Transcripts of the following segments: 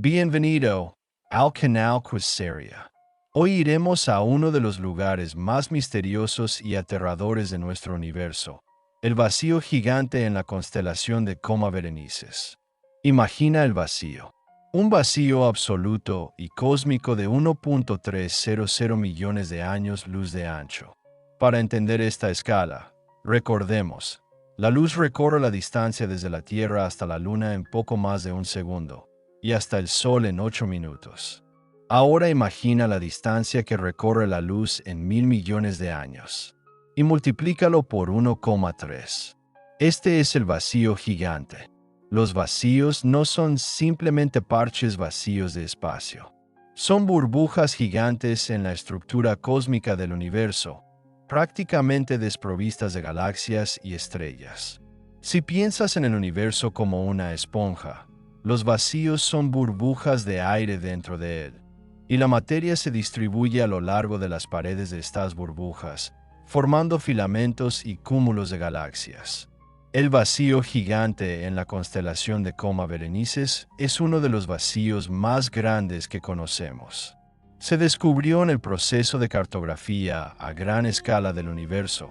Bienvenido al canal Quizzeria. Hoy iremos a uno de los lugares más misteriosos y aterradores de nuestro universo, el vacío gigante en la constelación de Coma Berenices. Imagina el vacío. Un vacío absoluto y cósmico de 1.300 millones de años luz de ancho. Para entender esta escala, recordemos, la luz recorre la distancia desde la Tierra hasta la Luna en poco más de un segundo, y hasta el Sol en 8 minutos. Ahora imagina la distancia que recorre la luz en 1.000 millones de años, y multiplícalo por 1,3. Este es el vacío gigante. Los vacíos no son simplemente parches vacíos de espacio. Son burbujas gigantes en la estructura cósmica del universo, prácticamente desprovistas de galaxias y estrellas. Si piensas en el universo como una esponja, los vacíos son burbujas de aire dentro de él, y la materia se distribuye a lo largo de las paredes de estas burbujas, formando filamentos y cúmulos de galaxias. El vacío gigante en la constelación de Coma Berenices es uno de los vacíos más grandes que conocemos. Se descubrió en el proceso de cartografía a gran escala del universo,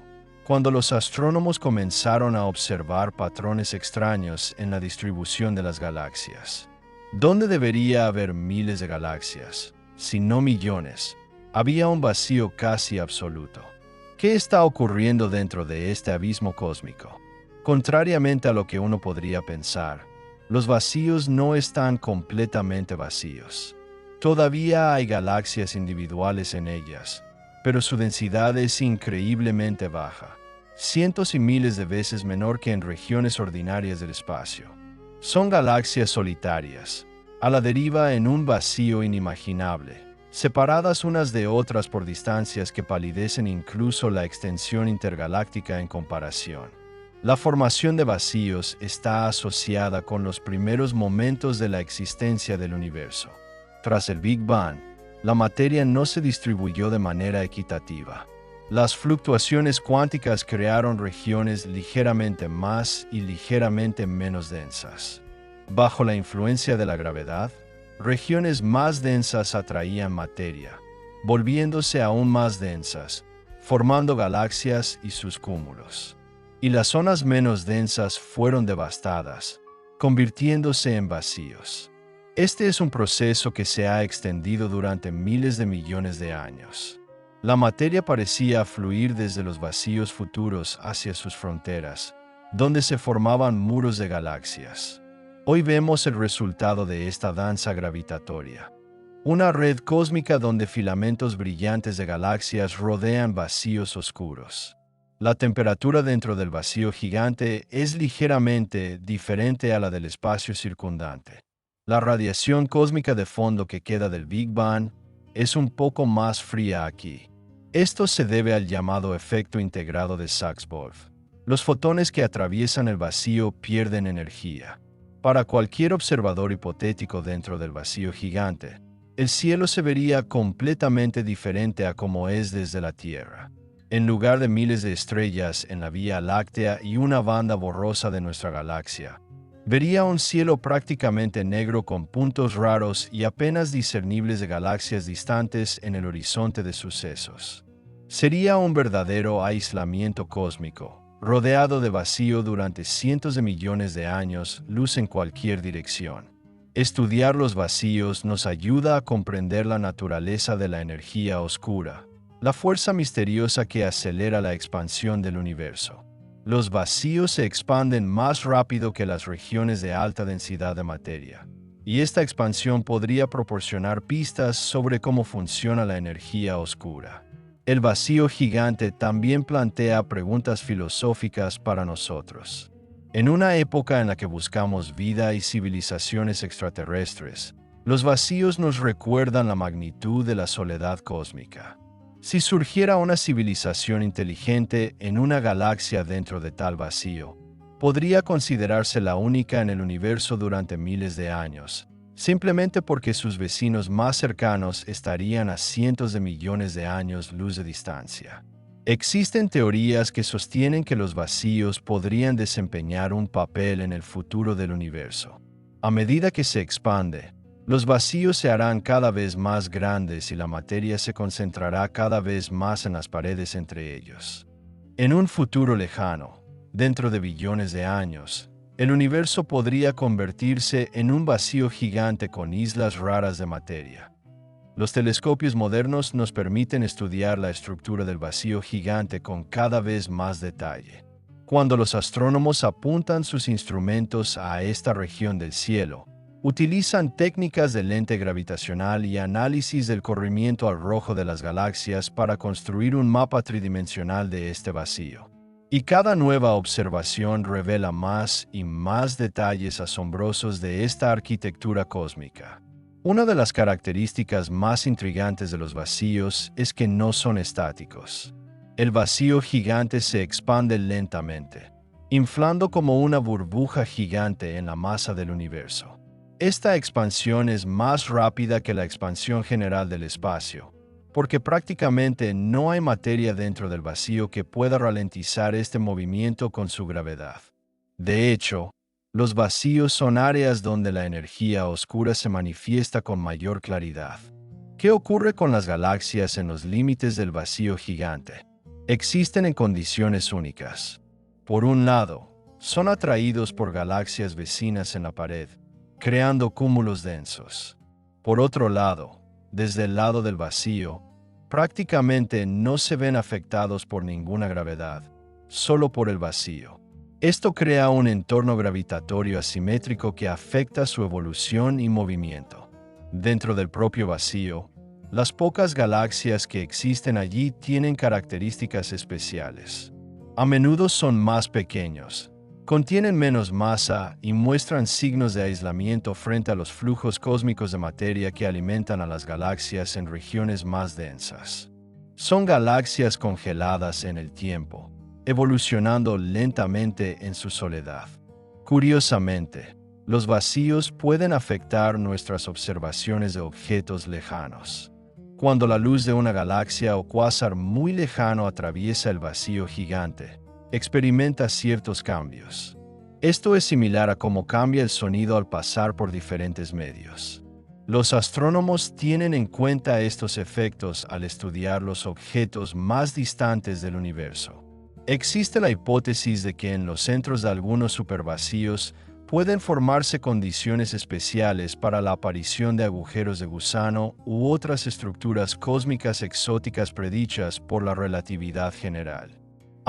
cuando los astrónomos comenzaron a observar patrones extraños en la distribución de las galaxias. ¿Dónde debería haber miles de galaxias, si no millones? Había un vacío casi absoluto. ¿Qué está ocurriendo dentro de este abismo cósmico? Contrariamente a lo que uno podría pensar, los vacíos no están completamente vacíos. Todavía hay galaxias individuales en ellas, pero su densidad es increíblemente baja, cientos y miles de veces menor que en regiones ordinarias del espacio. Son galaxias solitarias, a la deriva en un vacío inimaginable, separadas unas de otras por distancias que palidecen incluso la extensión intergaláctica en comparación. La formación de vacíos está asociada con los primeros momentos de la existencia del universo. Tras el Big Bang, la materia no se distribuyó de manera equitativa. Las fluctuaciones cuánticas crearon regiones ligeramente más y ligeramente menos densas. Bajo la influencia de la gravedad, regiones más densas atraían materia, volviéndose aún más densas, formando galaxias y sus cúmulos. Y las zonas menos densas fueron devastadas, convirtiéndose en vacíos. Este es un proceso que se ha extendido durante miles de millones de años. La materia parecía fluir desde los vacíos futuros hacia sus fronteras, donde se formaban muros de galaxias. Hoy vemos el resultado de esta danza gravitatoria. Una red cósmica donde filamentos brillantes de galaxias rodean vacíos oscuros. La temperatura dentro del vacío gigante es ligeramente diferente a la del espacio circundante. La radiación cósmica de fondo que queda del Big Bang es un poco más fría aquí. Esto se debe al llamado efecto integrado de Sachs-Wolf. Los fotones que atraviesan el vacío pierden energía. Para cualquier observador hipotético dentro del vacío gigante, el cielo se vería completamente diferente a como es desde la Tierra. En lugar de miles de estrellas en la Vía Láctea y una banda borrosa de nuestra galaxia, vería un cielo prácticamente negro con puntos raros y apenas discernibles de galaxias distantes en el horizonte de sucesos. Sería un verdadero aislamiento cósmico, rodeado de vacío durante cientos de millones de años, luz en cualquier dirección. Estudiar los vacíos nos ayuda a comprender la naturaleza de la energía oscura, la fuerza misteriosa que acelera la expansión del universo. Los vacíos se expanden más rápido que las regiones de alta densidad de materia, y esta expansión podría proporcionar pistas sobre cómo funciona la energía oscura. El vacío gigante también plantea preguntas filosóficas para nosotros. En una época en la que buscamos vida y civilizaciones extraterrestres, los vacíos nos recuerdan la magnitud de la soledad cósmica. Si surgiera una civilización inteligente en una galaxia dentro de tal vacío, podría considerarse la única en el universo durante miles de años, simplemente porque sus vecinos más cercanos estarían a cientos de millones de años luz de distancia. Existen teorías que sostienen que los vacíos podrían desempeñar un papel en el futuro del universo. A medida que se expande, Los vacíos se harán cada vez más grandes y la materia se concentrará cada vez más en las paredes entre ellos. En un futuro lejano, dentro de billones de años, el universo podría convertirse en un vacío gigante con islas raras de materia. Los telescopios modernos nos permiten estudiar la estructura del vacío gigante con cada vez más detalle. Cuando los astrónomos apuntan sus instrumentos a esta región del cielo, utilizan técnicas de lente gravitacional y análisis del corrimiento al rojo de las galaxias para construir un mapa tridimensional de este vacío. Y cada nueva observación revela más y más detalles asombrosos de esta arquitectura cósmica. Una de las características más intrigantes de los vacíos es que no son estáticos. El vacío gigante se expande lentamente, inflando como una burbuja gigante en la masa del universo. Esta expansión es más rápida que la expansión general del espacio, porque prácticamente no hay materia dentro del vacío que pueda ralentizar este movimiento con su gravedad. De hecho, los vacíos son áreas donde la energía oscura se manifiesta con mayor claridad. ¿Qué ocurre con las galaxias en los límites del vacío gigante? Existen en condiciones únicas. Por un lado, son atraídos por galaxias vecinas en la pared, creando cúmulos densos. Por otro lado, desde el lado del vacío, prácticamente no se ven afectados por ninguna gravedad, solo por el vacío. Esto crea un entorno gravitatorio asimétrico que afecta su evolución y movimiento. Dentro del propio vacío, las pocas galaxias que existen allí tienen características especiales. A menudo son más pequeños, contienen menos masa y muestran signos de aislamiento frente a los flujos cósmicos de materia que alimentan a las galaxias en regiones más densas. Son galaxias congeladas en el tiempo, evolucionando lentamente en su soledad. Curiosamente, los vacíos pueden afectar nuestras observaciones de objetos lejanos. Cuando la luz de una galaxia o cuásar muy lejano atraviesa el vacío gigante, experimenta ciertos cambios. Esto es similar a cómo cambia el sonido al pasar por diferentes medios. Los astrónomos tienen en cuenta estos efectos al estudiar los objetos más distantes del universo. Existe la hipótesis de que en los centros de algunos supervacíos pueden formarse condiciones especiales para la aparición de agujeros de gusano u otras estructuras cósmicas exóticas predichas por la relatividad general.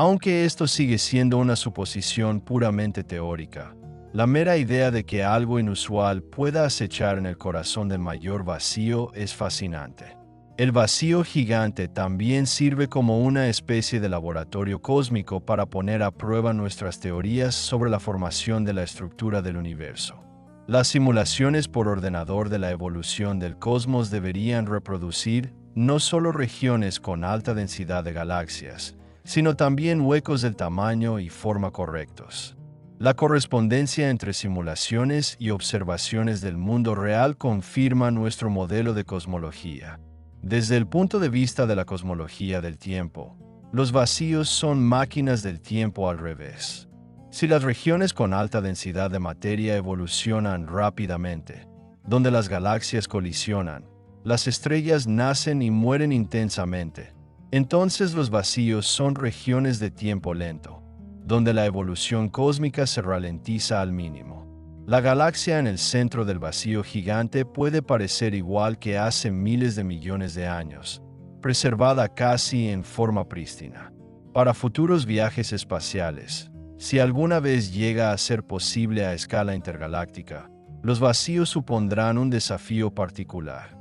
Aunque esto sigue siendo una suposición puramente teórica, la mera idea de que algo inusual pueda acechar en el corazón del mayor vacío es fascinante. El vacío gigante también sirve como una especie de laboratorio cósmico para poner a prueba nuestras teorías sobre la formación de la estructura del universo. Las simulaciones por ordenador de la evolución del cosmos deberían reproducir no solo regiones con alta densidad de galaxias, sino también huecos del tamaño y forma correctos. La correspondencia entre simulaciones y observaciones del mundo real confirma nuestro modelo de cosmología. Desde el punto de vista de la cosmología del tiempo, los vacíos son máquinas del tiempo al revés. Si las regiones con alta densidad de materia evolucionan rápidamente, donde las galaxias colisionan, las estrellas nacen y mueren intensamente, entonces los vacíos son regiones de tiempo lento, donde la evolución cósmica se ralentiza al mínimo. La galaxia en el centro del vacío gigante puede parecer igual que hace miles de millones de años, preservada casi en forma prístina. Para futuros viajes espaciales, si alguna vez llega a ser posible a escala intergaláctica, los vacíos supondrán un desafío particular.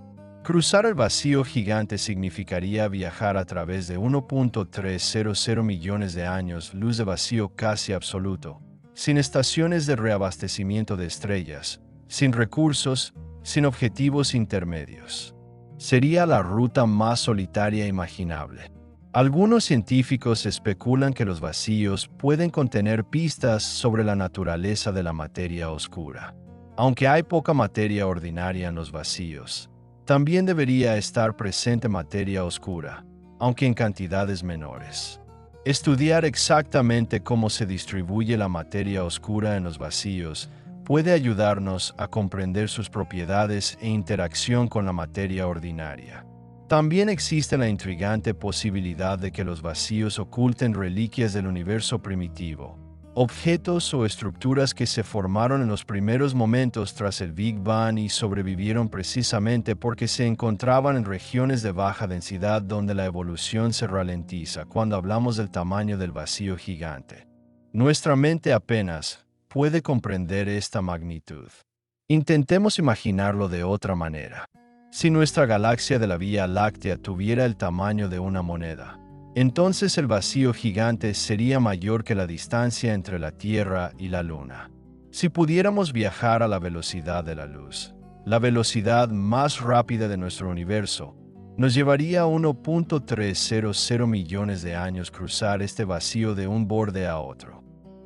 Cruzar el vacío gigante significaría viajar a través de 1.300 millones de años luz de vacío casi absoluto, sin estaciones de reabastecimiento de estrellas, sin recursos, sin objetivos intermedios. Sería la ruta más solitaria imaginable. Algunos científicos especulan que los vacíos pueden contener pistas sobre la naturaleza de la materia oscura. Aunque hay poca materia ordinaria en los vacíos, también debería estar presente materia oscura, aunque en cantidades menores. Estudiar exactamente cómo se distribuye la materia oscura en los vacíos puede ayudarnos a comprender sus propiedades e interacción con la materia ordinaria. También existe la intrigante posibilidad de que los vacíos oculten reliquias del universo primitivo, objetos o estructuras que se formaron en los primeros momentos tras el Big Bang y sobrevivieron precisamente porque se encontraban en regiones de baja densidad donde la evolución se ralentiza cuando hablamos del tamaño del vacío gigante. Nuestra mente apenas puede comprender esta magnitud. Intentemos imaginarlo de otra manera. Si nuestra galaxia de la Vía Láctea tuviera el tamaño de una moneda, entonces el vacío gigante sería mayor que la distancia entre la Tierra y la Luna. Si pudiéramos viajar a la velocidad de la luz, la velocidad más rápida de nuestro universo, nos llevaría a 1.300 millones de años cruzar este vacío de un borde a otro.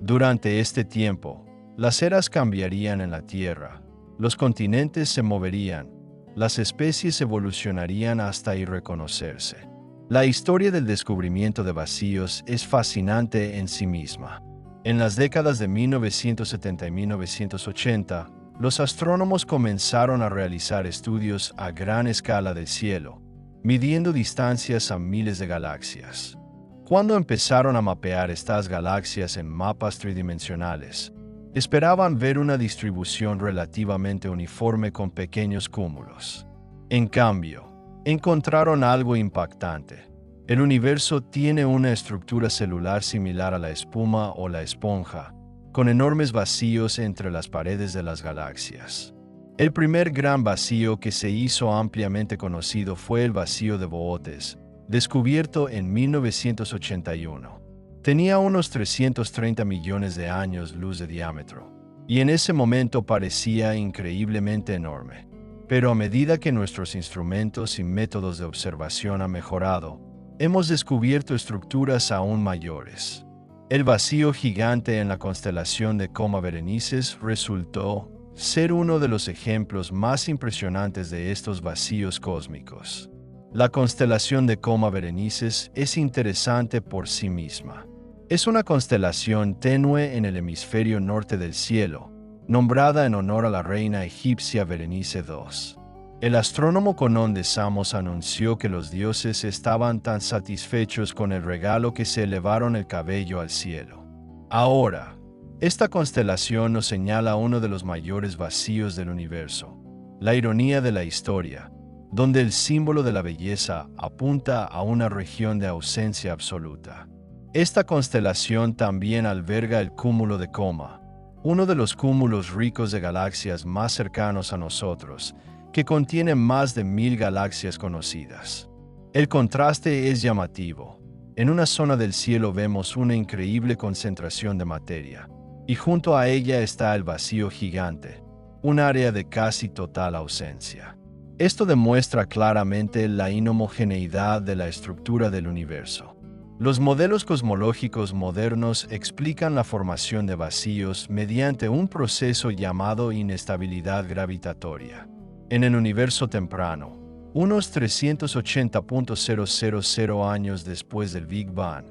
Durante este tiempo, las eras cambiarían en la Tierra, los continentes se moverían, las especies evolucionarían hasta irreconocerse. La historia del descubrimiento de vacíos es fascinante en sí misma. En las décadas de 1970 y 1980, los astrónomos comenzaron a realizar estudios a gran escala del cielo, midiendo distancias a miles de galaxias. Cuando empezaron a mapear estas galaxias en mapas tridimensionales, esperaban ver una distribución relativamente uniforme con pequeños cúmulos. En cambio, encontraron algo impactante. El universo tiene una estructura celular similar a la espuma o la esponja, con enormes vacíos entre las paredes de las galaxias. El primer gran vacío que se hizo ampliamente conocido fue el vacío de Boötes, descubierto en 1981. Tenía unos 330 millones de años luz de diámetro, y en ese momento parecía increíblemente enorme. Pero a medida que nuestros instrumentos y métodos de observación han mejorado, hemos descubierto estructuras aún mayores. El vacío gigante en la constelación de Coma Berenices resultó ser uno de los ejemplos más impresionantes de estos vacíos cósmicos. La constelación de Coma Berenices es interesante por sí misma. Es una constelación tenue en el hemisferio norte del cielo, nombrada en honor a la reina egipcia Berenice II. El astrónomo Conón de Samos anunció que los dioses estaban tan satisfechos con el regalo que se elevaron el cabello al cielo. Ahora, esta constelación nos señala uno de los mayores vacíos del universo, la ironía de la historia, donde el símbolo de la belleza apunta a una región de ausencia absoluta. Esta constelación también alberga el cúmulo de Coma, uno de los cúmulos ricos de galaxias más cercanos a nosotros, que contiene más de 1000 galaxias conocidas. El contraste es llamativo. En una zona del cielo vemos una increíble concentración de materia, y junto a ella está el vacío gigante, un área de casi total ausencia. Esto demuestra claramente la inhomogeneidad de la estructura del universo. Los modelos cosmológicos modernos explican la formación de vacíos mediante un proceso llamado inestabilidad gravitatoria. En el universo temprano, unos 380.000 años después del Big Bang,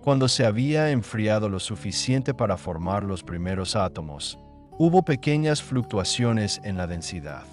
cuando se había enfriado lo suficiente para formar los primeros átomos, hubo pequeñas fluctuaciones en la densidad.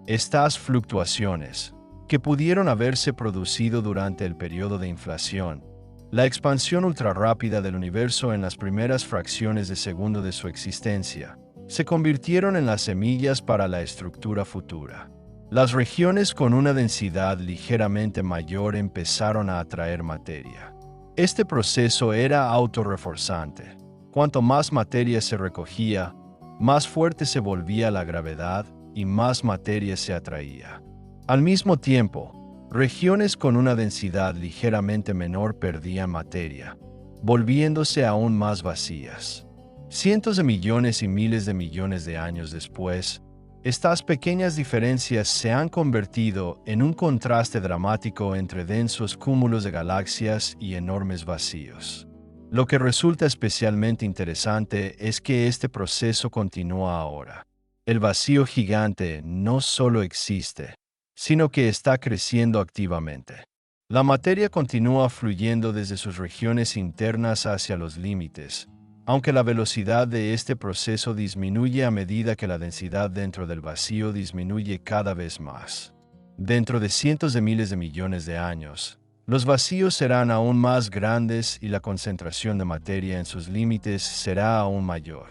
Estas fluctuaciones, que pudieron haberse producido durante el periodo de inflación, la expansión ultrarrápida del universo en las primeras fracciones de segundo de su existencia, se convirtieron en las semillas para la estructura futura. Las regiones con una densidad ligeramente mayor empezaron a atraer materia. Este proceso era autorreforzante. Cuanto más materia se recogía, más fuerte se volvía la gravedad y más materia se atraía. Al mismo tiempo, regiones con una densidad ligeramente menor perdían materia, volviéndose aún más vacías. Cientos de millones y miles de millones de años después, estas pequeñas diferencias se han convertido en un contraste dramático entre densos cúmulos de galaxias y enormes vacíos. Lo que resulta especialmente interesante es que este proceso continúa ahora. El vacío gigante no solo existe, sino que está creciendo activamente. La materia continúa fluyendo desde sus regiones internas hacia los límites, aunque la velocidad de este proceso disminuye a medida que la densidad dentro del vacío disminuye cada vez más. Dentro de cientos de miles de millones de años, los vacíos serán aún más grandes y la concentración de materia en sus límites será aún mayor.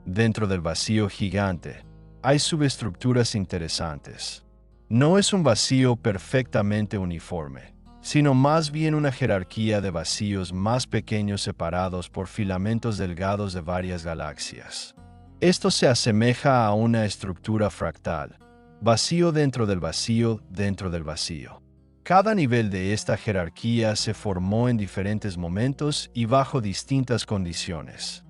Dentro del vacío gigante, hay subestructuras interesantes. No es un vacío perfectamente uniforme, sino más bien una jerarquía de vacíos más pequeños separados por filamentos delgados de varias galaxias. Esto se asemeja a una estructura fractal, vacío dentro del vacío dentro del vacío. Cada nivel de esta jerarquía se formó en diferentes momentos y bajo distintas condiciones,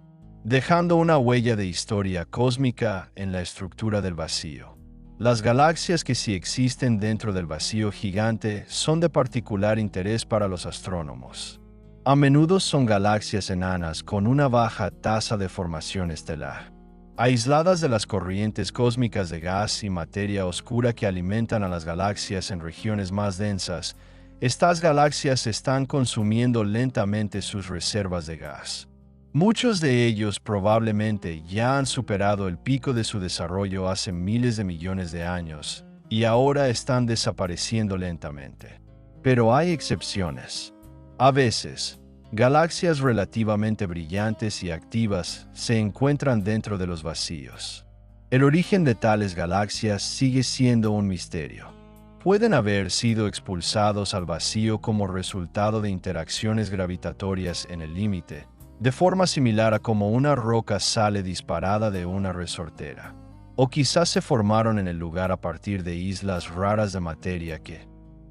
dejando una huella de historia cósmica en la estructura del vacío. Las galaxias que sí existen dentro del vacío gigante son de particular interés para los astrónomos. A menudo son galaxias enanas con una baja tasa de formación estelar, aisladas de las corrientes cósmicas de gas y materia oscura que alimentan a las galaxias en regiones más densas. Estas galaxias están consumiendo lentamente sus reservas de gas. Muchos de ellos probablemente ya han superado el pico de su desarrollo hace miles de millones de años y ahora están desapareciendo lentamente. Pero hay excepciones. A veces, galaxias relativamente brillantes y activas se encuentran dentro de los vacíos. El origen de tales galaxias sigue siendo un misterio. Pueden haber sido expulsados al vacío como resultado de interacciones gravitatorias en el límite, de forma similar a como una roca sale disparada de una resortera. O quizás se formaron en el lugar a partir de islas raras de materia que,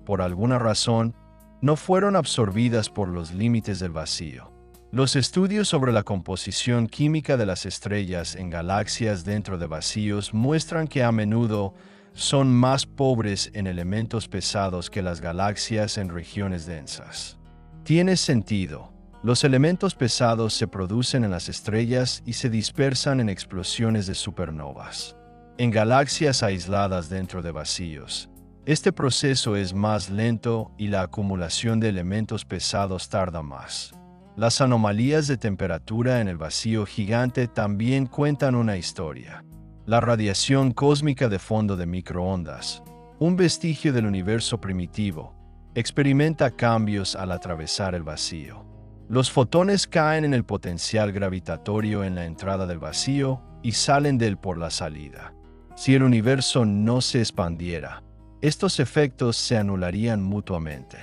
por alguna razón, no fueron absorbidas por los límites del vacío. Los estudios sobre la composición química de las estrellas en galaxias dentro de vacíos muestran que a menudo son más pobres en elementos pesados que las galaxias en regiones densas. Tiene sentido. Los elementos pesados se producen en las estrellas y se dispersan en explosiones de supernovas. En galaxias aisladas dentro de vacíos, este proceso es más lento y la acumulación de elementos pesados tarda más. Las anomalías de temperatura en el vacío gigante también cuentan una historia. La radiación cósmica de fondo de microondas, un vestigio del universo primitivo, experimenta cambios al atravesar el vacío. Los fotones caen en el potencial gravitatorio en la entrada del vacío y salen de él por la salida. Si el universo no se expandiera, estos efectos se anularían mutuamente.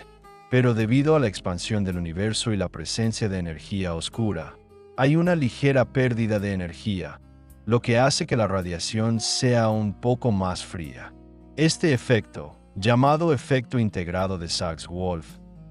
Pero debido a la expansión del universo y la presencia de energía oscura, hay una ligera pérdida de energía, lo que hace que la radiación sea un poco más fría. Este efecto, llamado efecto integrado de Sachs-Wolf,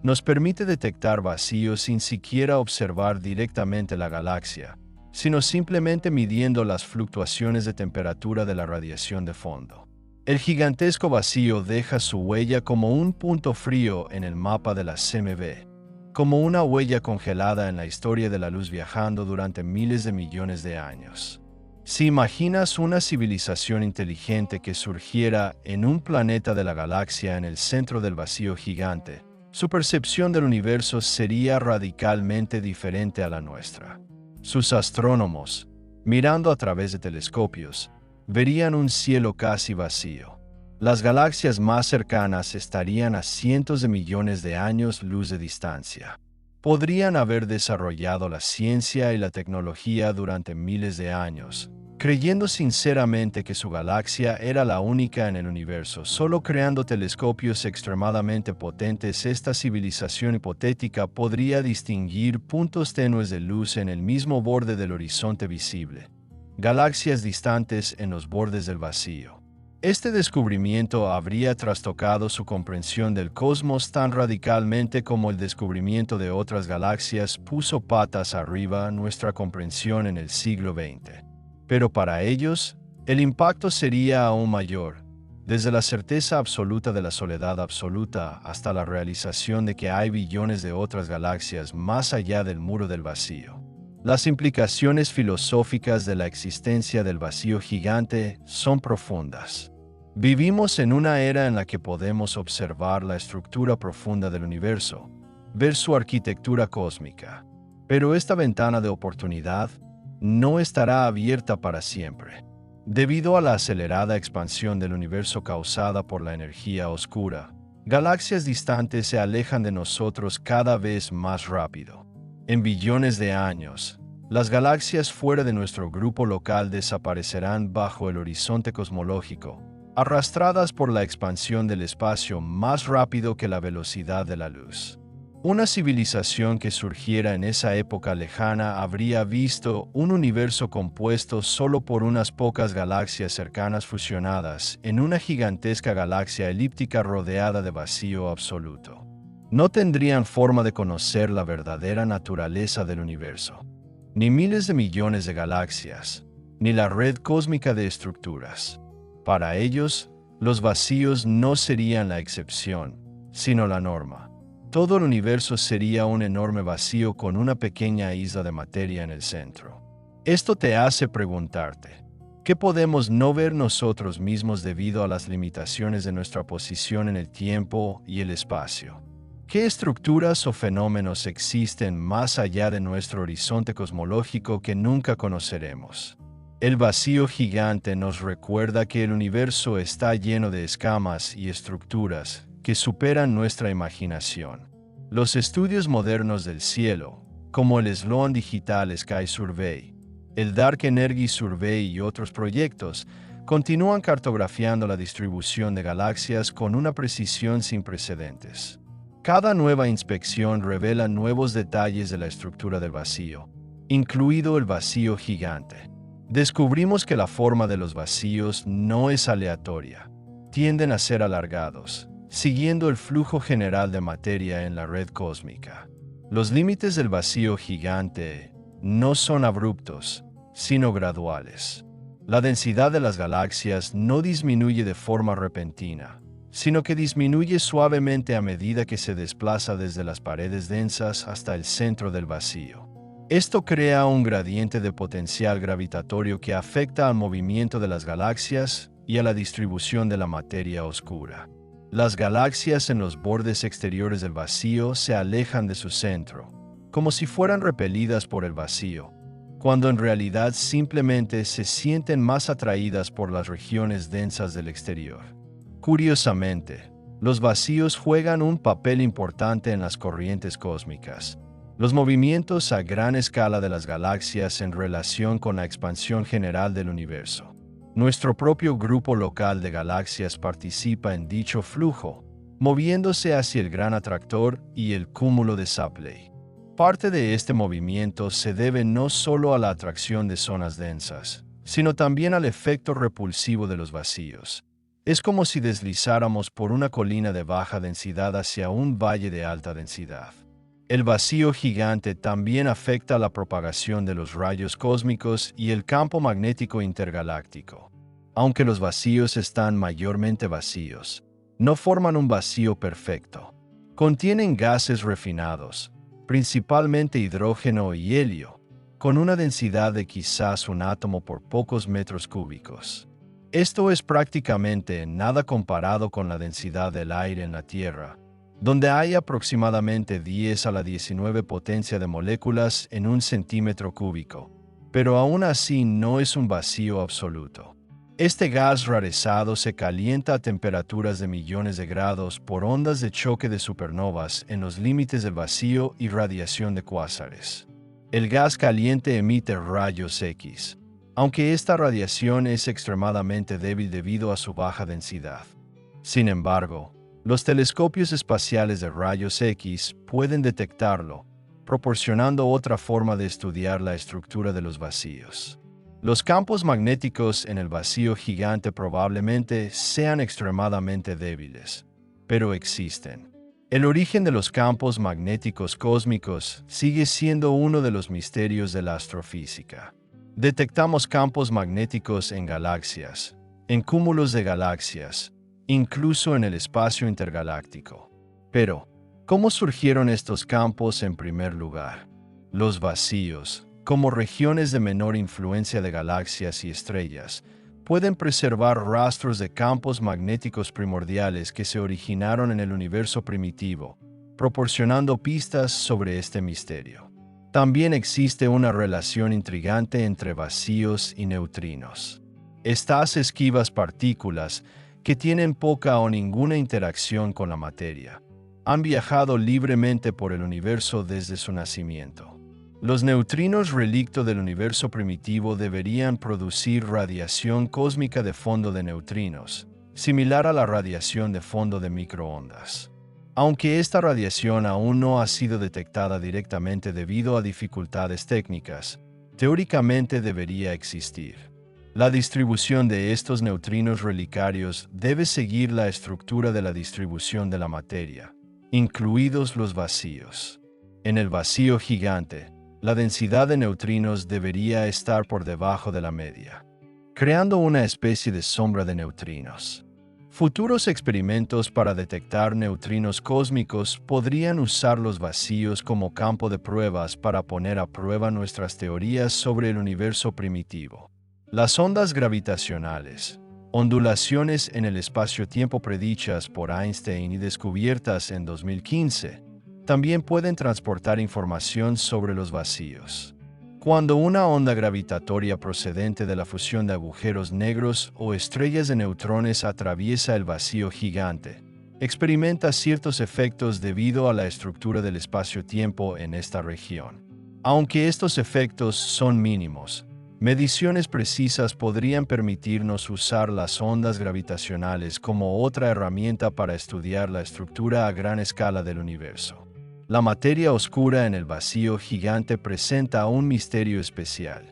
nos permite detectar vacíos sin siquiera observar directamente la galaxia, sino simplemente midiendo las fluctuaciones de temperatura de la radiación de fondo. El gigantesco vacío deja su huella como un punto frío en el mapa de la CMB, como una huella congelada en la historia de la luz viajando durante miles de millones de años. Si imaginas una civilización inteligente que surgiera en un planeta de la galaxia en el centro del vacío gigante, su percepción del universo sería radicalmente diferente a la nuestra. Sus astrónomos, mirando a través de telescopios, verían un cielo casi vacío. Las galaxias más cercanas estarían a cientos de millones de años luz de distancia. Podrían haber desarrollado la ciencia y la tecnología durante miles de años, creyendo sinceramente que su galaxia era la única en el universo. Solo creando telescopios extremadamente potentes, esta civilización hipotética podría distinguir puntos tenues de luz en el mismo borde del horizonte visible, galaxias distantes en los bordes del vacío. Este descubrimiento habría trastocado su comprensión del cosmos tan radicalmente como el descubrimiento de otras galaxias puso patas arriba nuestra comprensión en el siglo XX. Pero para ellos, el impacto sería aún mayor, desde la certeza absoluta de la soledad absoluta hasta la realización de que hay billones de otras galaxias más allá del muro del vacío. Las implicaciones filosóficas de la existencia del vacío gigante son profundas. Vivimos en una era en la que podemos observar la estructura profunda del universo, ver su arquitectura cósmica, Pero esta ventana de oportunidad no estará abierta para siempre. Debido a la acelerada expansión del universo causada por la energía oscura, galaxias distantes se alejan de nosotros cada vez más rápido. En billones de años, las galaxias fuera de nuestro grupo local desaparecerán bajo el horizonte cosmológico, arrastradas por la expansión del espacio más rápido que la velocidad de la luz. Una civilización que surgiera en esa época lejana habría visto un universo compuesto solo por unas pocas galaxias cercanas fusionadas en una gigantesca galaxia elíptica rodeada de vacío absoluto. No tendrían forma de conocer la verdadera naturaleza del universo, ni miles de millones de galaxias, ni la red cósmica de estructuras. Para ellos, los vacíos no serían la excepción, sino la norma. Todo el universo sería un enorme vacío con una pequeña isla de materia en el centro. Esto te hace preguntarte, ¿qué podemos no ver nosotros mismos debido a las limitaciones de nuestra posición en el tiempo y el espacio? ¿Qué estructuras o fenómenos existen más allá de nuestro horizonte cosmológico que nunca conoceremos? El vacío gigante nos recuerda que el universo está lleno de escamas y estructuras que superan nuestra imaginación. Los estudios modernos del cielo, como el Sloan Digital Sky Survey, el Dark Energy Survey y otros proyectos, continúan cartografiando la distribución de galaxias con una precisión sin precedentes. Cada nueva inspección revela nuevos detalles de la estructura del vacío, incluido el vacío gigante. Descubrimos que la forma de los vacíos no es aleatoria. Tienden a ser alargados, siguiendo el flujo general de materia en la red cósmica. Los límites del vacío gigante no son abruptos, sino graduales. La densidad de las galaxias no disminuye de forma repentina, sino que disminuye suavemente a medida que se desplaza desde las paredes densas hasta el centro del vacío. Esto crea un gradiente de potencial gravitatorio que afecta al movimiento de las galaxias y a la distribución de la materia oscura. Las galaxias en los bordes exteriores del vacío se alejan de su centro, como si fueran repelidas por el vacío, cuando en realidad simplemente se sienten más atraídas por las regiones densas del exterior. Curiosamente, los vacíos juegan un papel importante en las corrientes cósmicas. Los movimientos a gran escala de las galaxias en relación con la expansión general del universo. Nuestro propio grupo local de galaxias participa en dicho flujo, moviéndose hacia el gran atractor y el cúmulo de Shapley. Parte de este movimiento se debe no solo a la atracción de zonas densas, sino también al efecto repulsivo de los vacíos. Es como si deslizáramos por una colina de baja densidad hacia un valle de alta densidad. El vacío gigante también afecta la propagación de los rayos cósmicos y el campo magnético intergaláctico. Aunque los vacíos están mayormente vacíos, no forman un vacío perfecto. Contienen gases refinados, principalmente hidrógeno y helio, con una densidad de quizás un átomo por pocos metros cúbicos. Esto es prácticamente nada comparado con la densidad del aire en la Tierra, donde hay aproximadamente 10 a la 19 potencia de moléculas en un centímetro cúbico, pero aún así no es un vacío absoluto. Este gas rarezado se calienta a temperaturas de millones de grados por ondas de choque de supernovas en los límites del vacío y radiación de cuásares. El gas caliente emite rayos X, aunque esta radiación es extremadamente débil debido a su baja densidad. Sin embargo, los telescopios espaciales de rayos X pueden detectarlo, proporcionando otra forma de estudiar la estructura de los vacíos. Los campos magnéticos en el vacío gigante probablemente sean extremadamente débiles, pero existen. El origen de los campos magnéticos cósmicos sigue siendo uno de los misterios de la astrofísica. Detectamos campos magnéticos en galaxias, en cúmulos de galaxias, incluso en el espacio intergaláctico. Pero, ¿cómo surgieron estos campos en primer lugar? Los vacíos, como regiones de menor influencia de galaxias y estrellas, pueden preservar rastros de campos magnéticos primordiales que se originaron en el universo primitivo, proporcionando pistas sobre este misterio. También existe una relación intrigante entre vacíos y neutrinos. Estas esquivas partículas, que tienen poca o ninguna interacción con la materia, han viajado libremente por el universo desde su nacimiento. Los neutrinos relicto del universo primitivo deberían producir radiación cósmica de fondo de neutrinos, similar a la radiación de fondo de microondas. Aunque esta radiación aún no ha sido detectada directamente debido a dificultades técnicas, teóricamente debería existir. La distribución de estos neutrinos relicarios debe seguir la estructura de la distribución de la materia, incluidos los vacíos. En el vacío gigante, la densidad de neutrinos debería estar por debajo de la media, creando una especie de sombra de neutrinos. Futuros experimentos para detectar neutrinos cósmicos podrían usar los vacíos como campo de pruebas para poner a prueba nuestras teorías sobre el universo primitivo. Las ondas gravitacionales, ondulaciones en el espacio-tiempo predichas por Einstein y descubiertas en 2015, también pueden transportar información sobre los vacíos. Cuando una onda gravitatoria procedente de la fusión de agujeros negros o estrellas de neutrones atraviesa el vacío gigante, experimenta ciertos efectos debido a la estructura del espacio-tiempo en esta región. Aunque estos efectos son mínimos, mediciones precisas podrían permitirnos usar las ondas gravitacionales como otra herramienta para estudiar la estructura a gran escala del universo. La materia oscura en el vacío gigante presenta un misterio especial.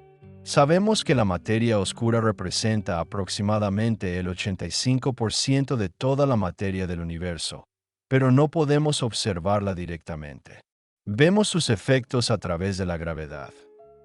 Sabemos que la materia oscura representa aproximadamente el 85% de toda la materia del universo, pero no podemos observarla directamente. Vemos sus efectos a través de la gravedad,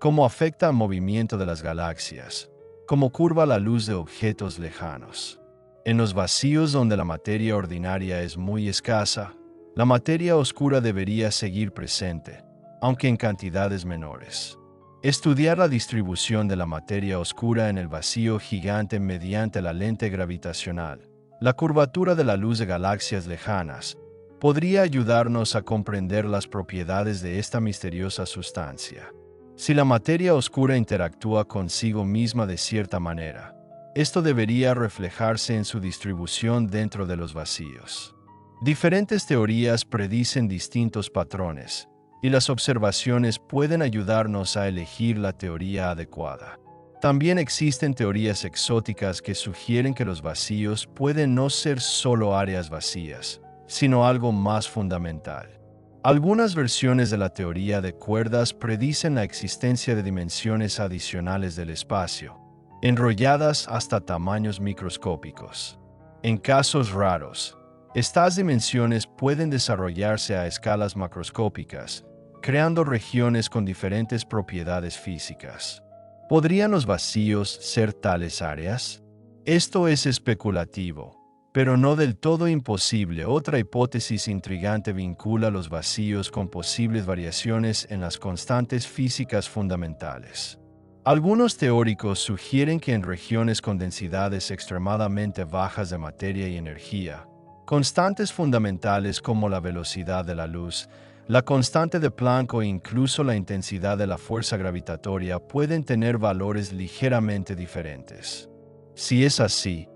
cómo afecta al movimiento de las galaxias, cómo curva la luz de objetos lejanos. En los vacíos donde la materia ordinaria es muy escasa, la materia oscura debería seguir presente, aunque en cantidades menores. Estudiar la distribución de la materia oscura en el vacío gigante mediante la lente gravitacional, la curvatura de la luz de galaxias lejanas, podría ayudarnos a comprender las propiedades de esta misteriosa sustancia. Si la materia oscura interactúa consigo misma de cierta manera, esto debería reflejarse en su distribución dentro de los vacíos. Diferentes teorías predicen distintos patrones, y las observaciones pueden ayudarnos a elegir la teoría adecuada. También existen teorías exóticas que sugieren que los vacíos pueden no ser solo áreas vacías, sino algo más fundamental. Algunas versiones de la teoría de cuerdas predicen la existencia de dimensiones adicionales del espacio, enrolladas hasta tamaños microscópicos. En casos raros, estas dimensiones pueden desarrollarse a escalas macroscópicas, creando regiones con diferentes propiedades físicas. ¿Podrían los vacíos ser tales áreas? Esto es especulativo, pero no del todo imposible. Otra hipótesis intrigante vincula los vacíos con posibles variaciones en las constantes físicas fundamentales. Algunos teóricos sugieren que en regiones con densidades extremadamente bajas de materia y energía, constantes fundamentales como la velocidad de la luz, la constante de Planck o incluso la intensidad de la fuerza gravitatoria pueden tener valores ligeramente diferentes. Si es así,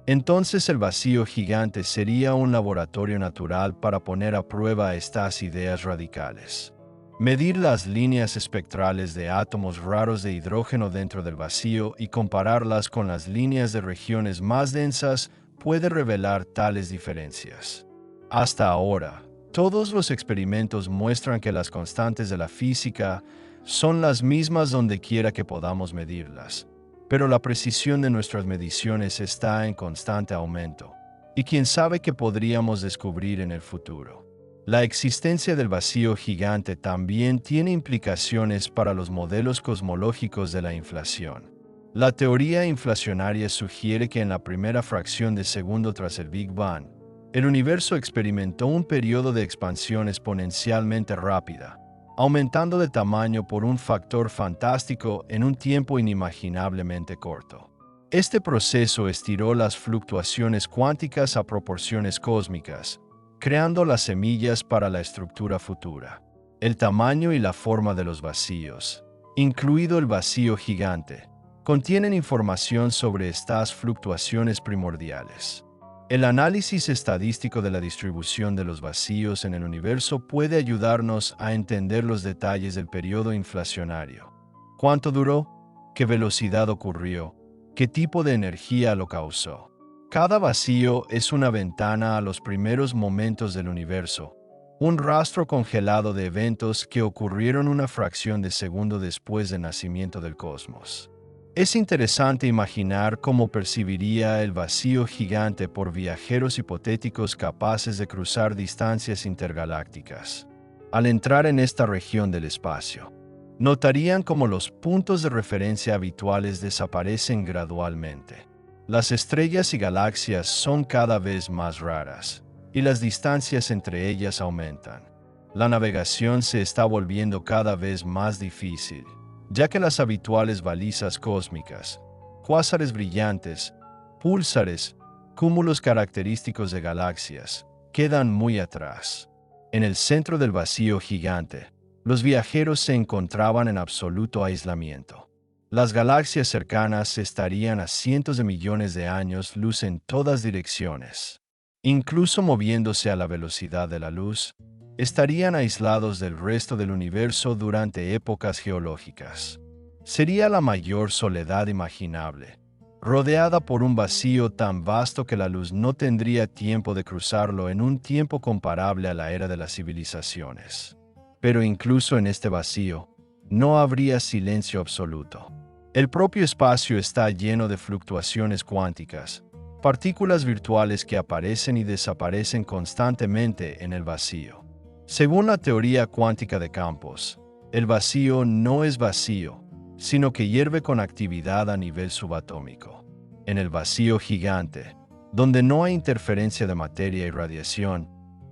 entonces el vacío gigante sería un laboratorio natural para poner a prueba estas ideas radicales. Medir las líneas espectrales de átomos raros de hidrógeno dentro del vacío y compararlas con las líneas de regiones más densas puede revelar tales diferencias. Hasta ahora, todos los experimentos muestran que las constantes de la física son las mismas donde quiera que podamos medirlas, pero la precisión de nuestras mediciones está en constante aumento, y quién sabe qué podríamos descubrir en el futuro. La existencia del vacío gigante también tiene implicaciones para los modelos cosmológicos de la inflación. La teoría inflacionaria sugiere que en la primera fracción de segundo tras el Big Bang, el universo experimentó un periodo de expansión exponencialmente rápida, aumentando de tamaño por un factor fantástico en un tiempo inimaginablemente corto. Este proceso estiró las fluctuaciones cuánticas a proporciones cósmicas, creando las semillas para la estructura futura. El tamaño y la forma de los vacíos, incluido el vacío gigante, contienen información sobre estas fluctuaciones primordiales. El análisis estadístico de la distribución de los vacíos en el universo puede ayudarnos a entender los detalles del periodo inflacionario. ¿Cuánto duró? ¿Qué velocidad ocurrió? ¿Qué tipo de energía lo causó? Cada vacío es una ventana a los primeros momentos del universo, un rastro congelado de eventos que ocurrieron una fracción de segundo después del nacimiento del cosmos. Es interesante imaginar cómo percibiría el vacío gigante por viajeros hipotéticos capaces de cruzar distancias intergalácticas. Al entrar en esta región del espacio, notarían cómo los puntos de referencia habituales desaparecen gradualmente. Las estrellas y galaxias son cada vez más raras, y las distancias entre ellas aumentan. La navegación se está volviendo cada vez más difícil, ya que las habituales balizas cósmicas, cuásares brillantes, púlsares, cúmulos característicos de galaxias, quedan muy atrás. En el centro del vacío gigante, los viajeros se encontraban en absoluto aislamiento. Las galaxias cercanas estarían a cientos de millones de años luz en todas direcciones. Incluso moviéndose a la velocidad de la luz, estarían aislados del resto del universo durante épocas geológicas. Sería la mayor soledad imaginable, rodeada por un vacío tan vasto que la luz no tendría tiempo de cruzarlo en un tiempo comparable a la era de las civilizaciones. Pero incluso en este vacío, no habría silencio absoluto. El propio espacio está lleno de fluctuaciones cuánticas, partículas virtuales que aparecen y desaparecen constantemente en el vacío. Según la teoría cuántica de campos, el vacío no es vacío, sino que hierve con actividad a nivel subatómico. En el vacío gigante, donde no hay interferencia de materia y radiación,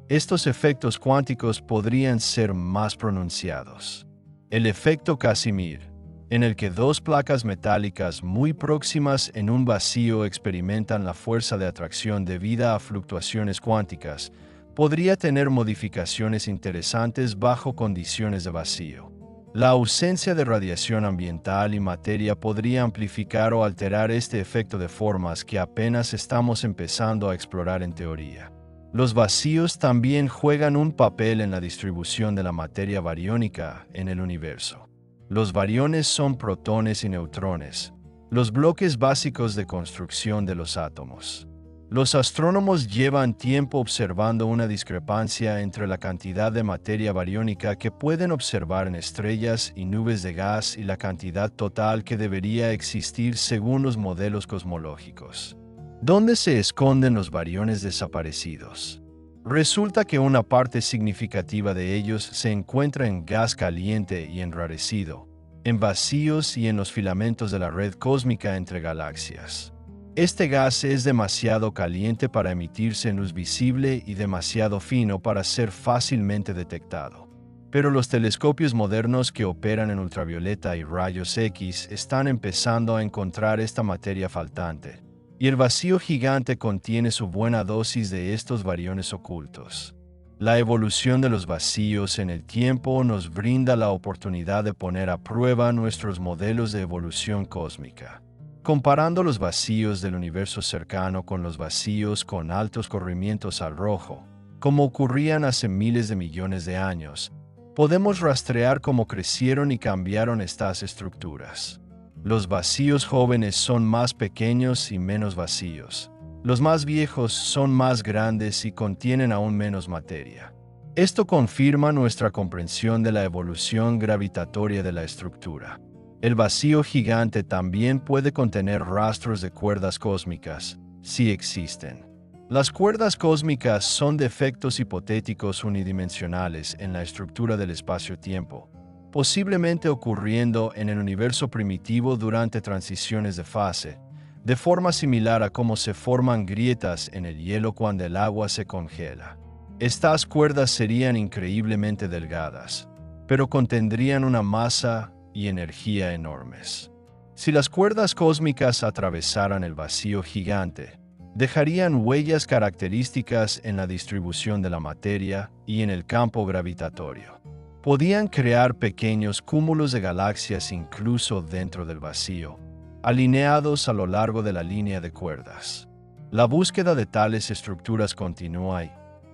estos efectos cuánticos podrían ser más pronunciados. El efecto Casimir, en el que dos placas metálicas muy próximas en un vacío experimentan la fuerza de atracción debida a fluctuaciones cuánticas, podría tener modificaciones interesantes bajo condiciones de vacío. La ausencia de radiación ambiental y materia podría amplificar o alterar este efecto de formas que apenas estamos empezando a explorar en teoría. Los vacíos también juegan un papel en la distribución de la materia bariónica en el universo. Los bariones son protones y neutrones, los bloques básicos de construcción de los átomos. Los astrónomos llevan tiempo observando una discrepancia entre la cantidad de materia bariónica que pueden observar en estrellas y nubes de gas y la cantidad total que debería existir según los modelos cosmológicos. ¿Dónde se esconden los bariones desaparecidos? Resulta que una parte significativa de ellos se encuentra en gas caliente y enrarecido, en vacíos y en los filamentos de la red cósmica entre galaxias. Este gas es demasiado caliente para emitirse en luz visible y demasiado fino para ser fácilmente detectado. Pero los telescopios modernos que operan en ultravioleta y rayos X están empezando a encontrar esta materia faltante, y el vacío gigante contiene su buena dosis de estos bariones ocultos. La evolución de los vacíos en el tiempo nos brinda la oportunidad de poner a prueba nuestros modelos de evolución cósmica. Comparando los vacíos del universo cercano con los vacíos con altos corrimientos al rojo, como ocurrían hace miles de millones de años, podemos rastrear cómo crecieron y cambiaron estas estructuras. Los vacíos jóvenes son más pequeños y menos vacíos. Los más viejos son más grandes y contienen aún menos materia. Esto confirma nuestra comprensión de la evolución gravitatoria de la estructura. El vacío gigante también puede contener rastros de cuerdas cósmicas, si existen. Las cuerdas cósmicas son defectos hipotéticos unidimensionales en la estructura del espacio-tiempo, posiblemente ocurriendo en el universo primitivo durante transiciones de fase, de forma similar a cómo se forman grietas en el hielo cuando el agua se congela. Estas cuerdas serían increíblemente delgadas, pero contendrían una masa y energía enormes. Si las cuerdas cósmicas atravesaran el vacío gigante, dejarían huellas características en la distribución de la materia y en el campo gravitatorio. Podían crear pequeños cúmulos de galaxias incluso dentro del vacío, alineados a lo largo de la línea de cuerdas. La búsqueda de tales estructuras continúa y,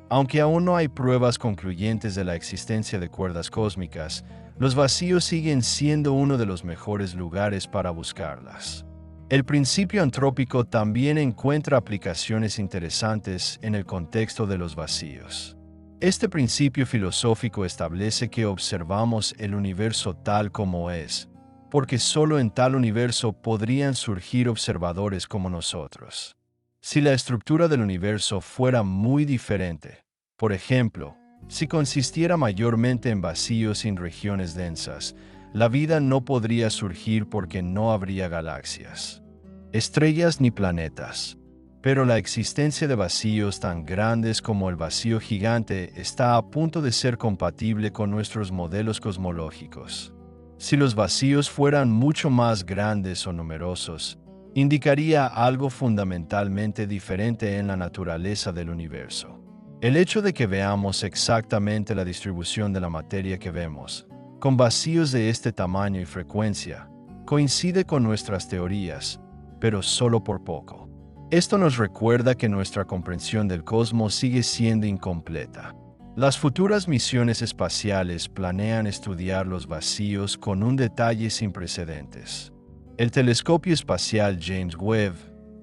aunque aún no hay pruebas concluyentes de la existencia de cuerdas cósmicas, los vacíos siguen siendo uno de los mejores lugares para buscarlas. El principio antrópico también encuentra aplicaciones interesantes en el contexto de los vacíos. Este principio filosófico establece que observamos el universo tal como es, porque solo en tal universo podrían surgir observadores como nosotros. Si la estructura del universo fuera muy diferente, por ejemplo, si consistiera mayormente en vacíos sin regiones densas, la vida no podría surgir porque no habría galaxias, estrellas ni planetas. Pero la existencia de vacíos tan grandes como el vacío gigante está a punto de ser compatible con nuestros modelos cosmológicos. Si los vacíos fueran mucho más grandes o numerosos, indicaría algo fundamentalmente diferente en la naturaleza del universo. El hecho de que veamos exactamente la distribución de la materia que vemos, con vacíos de este tamaño y frecuencia, coincide con nuestras teorías, pero solo por poco. Esto nos recuerda que nuestra comprensión del cosmos sigue siendo incompleta. Las futuras misiones espaciales planean estudiar los vacíos con un detalle sin precedentes. El telescopio espacial James Webb,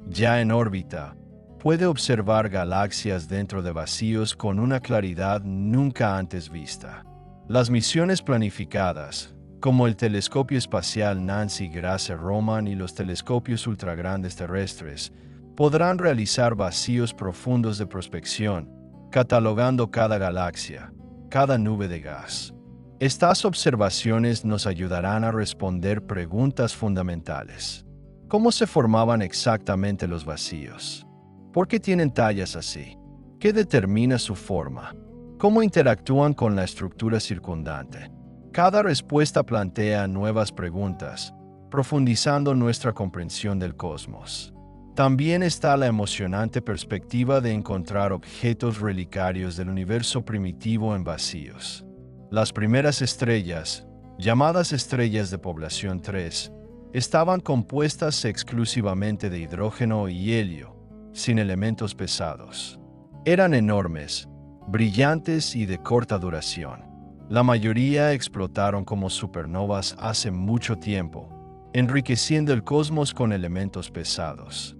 ya en órbita, puede observar galaxias dentro de vacíos con una claridad nunca antes vista. Las misiones planificadas, como el telescopio espacial Nancy Grace Roman y los telescopios ultragrandes terrestres, podrán realizar vacíos profundos de prospección, catalogando cada galaxia, cada nube de gas. Estas observaciones nos ayudarán a responder preguntas fundamentales. ¿Cómo se formaban exactamente los vacíos? ¿Por qué tienen tallas así? ¿Qué determina su forma? ¿Cómo interactúan con la estructura circundante? Cada respuesta plantea nuevas preguntas, profundizando nuestra comprensión del cosmos. También está la emocionante perspectiva de encontrar objetos relicarios del universo primitivo en vacíos. Las primeras estrellas, llamadas estrellas de población 3, estaban compuestas exclusivamente de hidrógeno y helio, sin elementos pesados. Eran enormes, brillantes y de corta duración. La mayoría explotaron como supernovas hace mucho tiempo, enriqueciendo el cosmos con elementos pesados.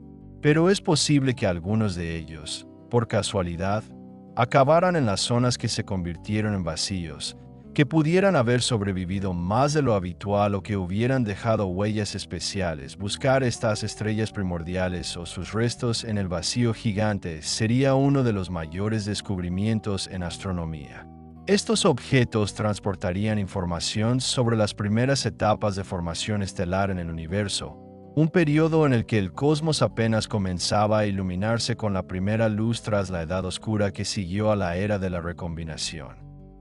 Pero es posible que algunos de ellos, por casualidad, acabaran en las zonas que se convirtieron en vacíos, que pudieran haber sobrevivido más de lo habitual o que hubieran dejado huellas especiales. Buscar estas estrellas primordiales o sus restos en el vacío gigante sería uno de los mayores descubrimientos en astronomía. Estos objetos transportarían información sobre las primeras etapas de formación estelar en el universo, un periodo en el que el cosmos apenas comenzaba a iluminarse con la primera luz tras la edad oscura que siguió a la era de la recombinación.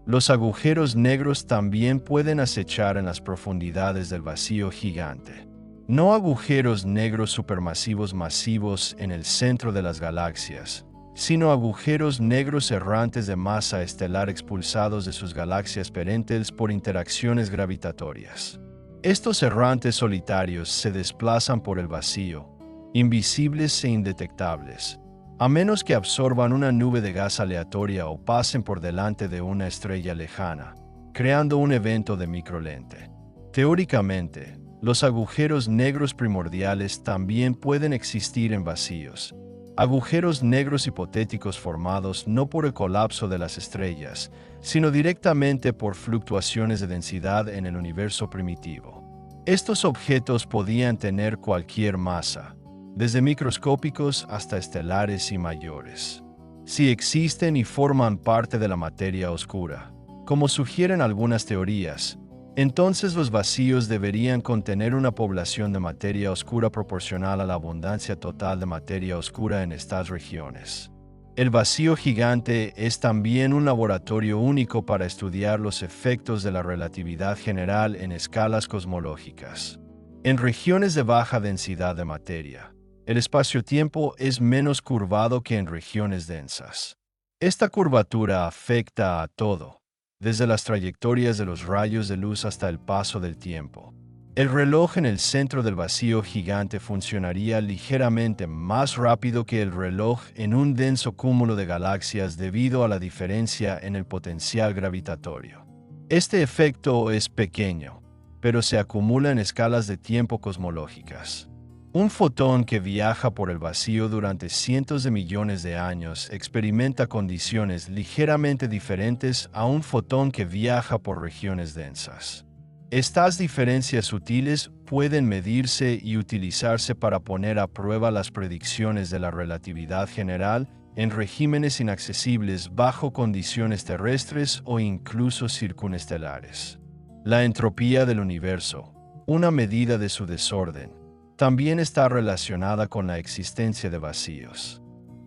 Los agujeros negros también pueden acechar en las profundidades del vacío gigante. No agujeros negros supermasivos masivos en el centro de las galaxias, sino agujeros negros errantes de masa estelar expulsados de sus galaxias perentes por interacciones gravitatorias. Estos errantes solitarios se desplazan por el vacío, invisibles e indetectables, a menos que absorban una nube de gas aleatoria o pasen por delante de una estrella lejana, creando un evento de microlente. Teóricamente, los agujeros negros primordiales también pueden existir en vacíos, agujeros negros hipotéticos formados no por el colapso de las estrellas, sino directamente por fluctuaciones de densidad en el universo primitivo. Estos objetos podían tener cualquier masa, desde microscópicos hasta estelares y mayores. Si existen y forman parte de la materia oscura, como sugieren algunas teorías, entonces los vacíos deberían contener una población de materia oscura proporcional a la abundancia total de materia oscura en estas regiones. El vacío gigante es también un laboratorio único para estudiar los efectos de la relatividad general en escalas cosmológicas. En regiones de baja densidad de materia, el espacio-tiempo es menos curvado que en regiones densas. Esta curvatura afecta a todo, desde las trayectorias de los rayos de luz hasta el paso del tiempo. El reloj en el centro del vacío gigante funcionaría ligeramente más rápido que el reloj en un denso cúmulo de galaxias debido a la diferencia en el potencial gravitatorio. Este efecto es pequeño, pero se acumula en escalas de tiempo cosmológicas. Un fotón que viaja por el vacío durante cientos de millones de años experimenta condiciones ligeramente diferentes a un fotón que viaja por regiones densas. Estas diferencias sutiles pueden medirse y utilizarse para poner a prueba las predicciones de la relatividad general en regímenes inaccesibles bajo condiciones terrestres o incluso circunestelares. La entropía del universo, una medida de su desorden, también está relacionada con la existencia de vacíos.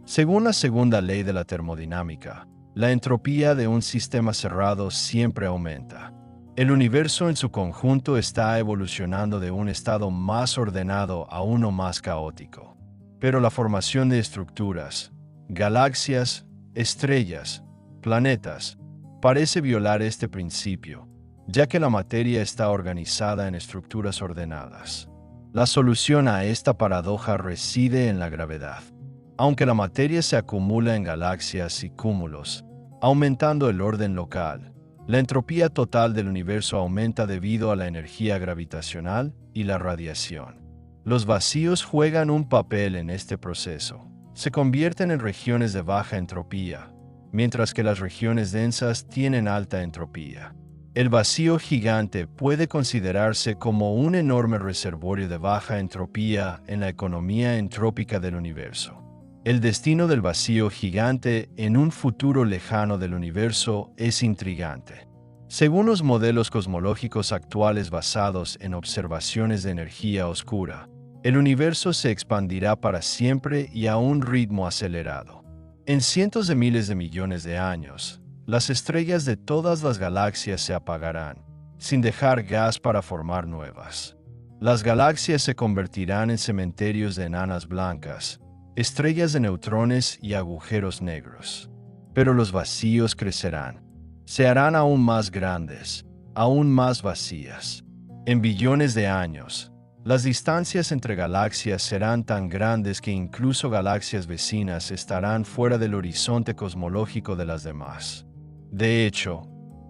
Según la segunda ley de la termodinámica, la entropía de un sistema cerrado siempre aumenta. El universo en su conjunto está evolucionando de un estado más ordenado a uno más caótico. Pero la formación de estructuras, galaxias, estrellas, planetas, parece violar este principio, ya que la materia está organizada en estructuras ordenadas. La solución a esta paradoja reside en la gravedad. Aunque la materia se acumula en galaxias y cúmulos, aumentando el orden local, la entropía total del universo aumenta debido a la energía gravitacional y la radiación. Los vacíos juegan un papel en este proceso. Se convierten en regiones de baja entropía, mientras que las regiones densas tienen alta entropía. El vacío gigante puede considerarse como un enorme reservorio de baja entropía en la economía entrópica del universo. El destino del vacío gigante en un futuro lejano del universo es intrigante. Según los modelos cosmológicos actuales basados en observaciones de energía oscura, el universo se expandirá para siempre y a un ritmo acelerado. En cientos de miles de millones de años, las estrellas de todas las galaxias se apagarán, sin dejar gas para formar nuevas. Las galaxias se convertirán en cementerios de enanas blancas, estrellas de neutrones y agujeros negros. Pero los vacíos crecerán. Se harán aún más grandes, aún más vacías. En billones de años, las distancias entre galaxias serán tan grandes que incluso galaxias vecinas estarán fuera del horizonte cosmológico de las demás. De hecho,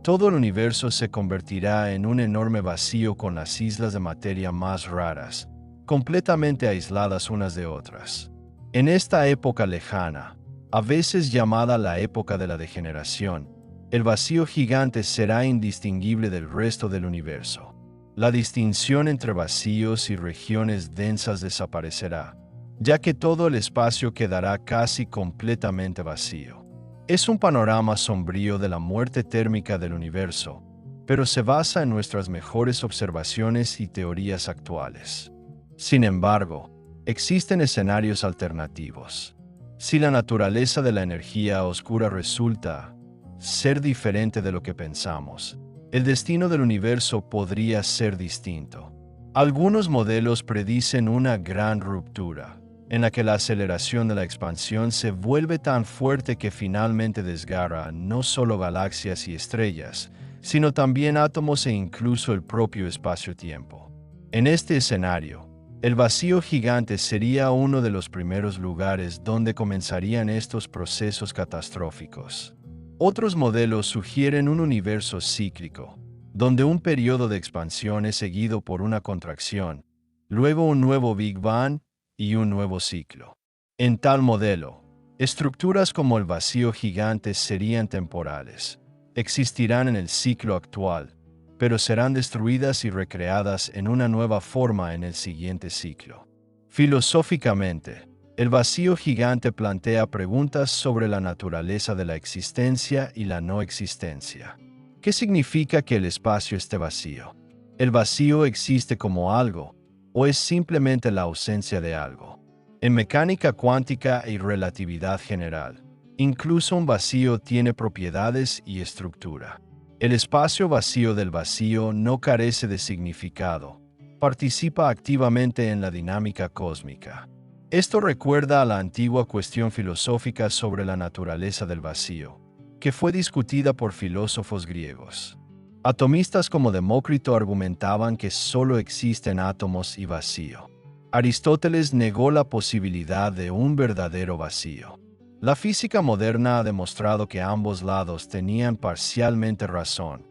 todo el universo se convertirá en un enorme vacío con las islas de materia más raras, completamente aisladas unas de otras. En esta época lejana, a veces llamada la época de la degeneración, el vacío gigante será indistinguible del resto del universo. La distinción entre vacíos y regiones densas desaparecerá, ya que todo el espacio quedará casi completamente vacío. Es un panorama sombrío de la muerte térmica del universo, pero se basa en nuestras mejores observaciones y teorías actuales. Sin embargo, existen escenarios alternativos. Si la naturaleza de la energía oscura resulta ser diferente de lo que pensamos, el destino del universo podría ser distinto. Algunos modelos predicen una gran ruptura, en la que la aceleración de la expansión se vuelve tan fuerte que finalmente desgarra no solo galaxias y estrellas, sino también átomos e incluso el propio espacio-tiempo. En este escenario, el vacío gigante sería uno de los primeros lugares donde comenzarían estos procesos catastróficos. Otros modelos sugieren un universo cíclico, donde un periodo de expansión es seguido por una contracción, luego un nuevo Big Bang y un nuevo ciclo. En tal modelo, estructuras como el vacío gigante serían temporales, existirán en el ciclo actual, pero serán destruidas y recreadas en una nueva forma en el siguiente ciclo. Filosóficamente, el vacío gigante plantea preguntas sobre la naturaleza de la existencia y la no existencia. ¿Qué significa que el espacio esté vacío? ¿El vacío existe como algo, o es simplemente la ausencia de algo? En mecánica cuántica y relatividad general, incluso un vacío tiene propiedades y estructura. El espacio vacío del vacío no carece de significado. Participa activamente en la dinámica cósmica. Esto recuerda a la antigua cuestión filosófica sobre la naturaleza del vacío. que fue discutida por filósofos griegos. Atomistas como Demócrito argumentaban que solo existen átomos y vacío. Aristóteles negó la posibilidad de un verdadero vacío. La física moderna ha demostrado que ambos lados tenían parcialmente razón.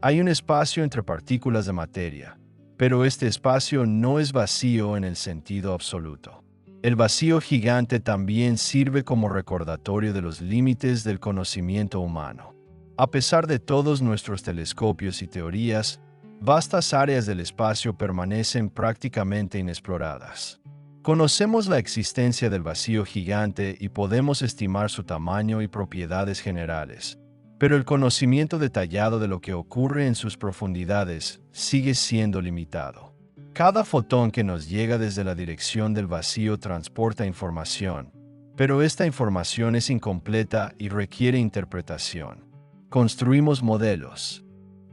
Hay un espacio entre partículas de materia, pero este espacio no es vacío en el sentido absoluto. El vacío gigante también sirve como recordatorio de los límites del conocimiento humano. A pesar de todos nuestros telescopios y teorías, vastas áreas del espacio permanecen prácticamente inexploradas. Conocemos la existencia del vacío gigante y podemos estimar su tamaño y propiedades generales, pero el conocimiento detallado de lo que ocurre en sus profundidades sigue siendo limitado. Cada fotón que nos llega desde la dirección del vacío transporta información, pero esta información es incompleta y requiere interpretación. Construimos modelos,